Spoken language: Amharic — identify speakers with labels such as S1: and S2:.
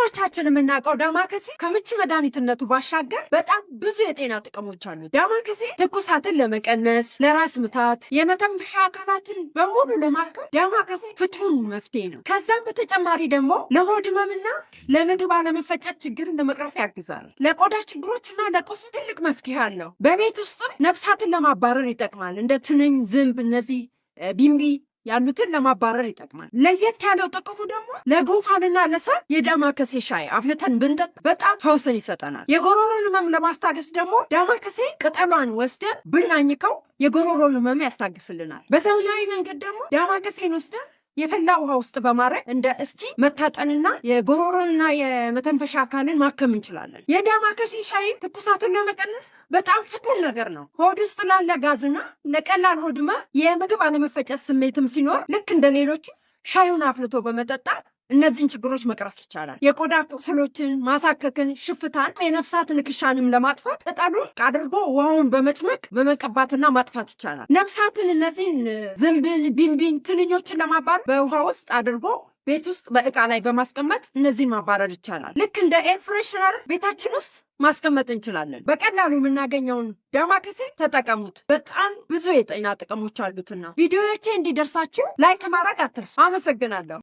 S1: ብዙዎቻችን የምናውቀው ዳማከሴ ከምች መድኃኒትነቱ ባሻገር በጣም ብዙ የጤና ጥቅሞች አሉት። ዳማከሴ ትኩሳትን ለመቀነስ፣ ለራስ ምታት፣ የመተንፈሻ አካላትን በሙሉ ለማከም ዳማከሴ ፍቱን መፍትሄ ነው። ከዛም በተጨማሪ ደግሞ ለሆድ ህመምና ለምግብ አለመፈጨት ችግርን ለመቅረፍ ያግዛል። ለቆዳ ችግሮችና ለቁስል ትልቅ መፍትሄ አለው። በቤት ውስጥ ነፍሳትን ለማባረር ይጠቅማል። እንደ ትንኝ፣ ዝንብ፣ እነዚህ ቢምቢ ያሉትን ለማባረር ይጠቅማል። ለየት ያለው ጥቅሙ ደግሞ ለጉንፋንና ለሳል የዳማከሴ ሻይ አፍልተን ብንጠጥ በጣም ፈውስን ይሰጠናል። የጎሮሮን ህመም ለማስታገስ ደግሞ ዳማከሴ ቅጠሏን ወስደን ብናኝከው የጎሮሮን ህመም ያስታግስልናል። በዘመናዊ መንገድ ደግሞ ዳማከሴን ወስደን የፈላ ውሃ ውስጥ በማድረግ እንደ እስቲ መታጠንና የጎሮሮንና የመተንፈሻ አካልን ማከም እንችላለን። የዳማከሴ ሻይ ትኩሳትን ለመቀነስ በጣም ፍቱን ነገር ነው። ሆድ ውስጥ ላለ ጋዝና ለቀላል ሆድ ህመም፣ የምግብ አለመፈጨት ስሜትም ሲኖር ልክ እንደ ሌሎች ሻዩን አፍልቶ በመጠጣት እነዚህን ችግሮች መቅረፍ ይቻላል። የቆዳ ቁስሎችን፣ ማሳከክን፣ ሽፍታን፣ የነፍሳት ንክሻንም ለማጥፋት ቅጠሉን አድርጎ ውሃውን በመጭመቅ በመቀባትና ማጥፋት ይቻላል። ነፍሳትን፣ እነዚህን ዝንብን፣ ቢንቢን፣ ትንኞችን ለማባረር በውሃ ውስጥ አድርጎ ቤት ውስጥ በእቃ ላይ በማስቀመጥ እነዚህን ማባረር ይቻላል። ልክ እንደ ኤር ፍሬሽነር ቤታችን ውስጥ ማስቀመጥ እንችላለን። በቀላሉ የምናገኘውን ዳማከሴ ተጠቀሙት። በጣም ብዙ የጤና ጥቅሞች አሉትና ቪዲዮዎቼ እንዲደርሳችሁ ላይክ ማድረግ አትርሱ። አመሰግናለሁ።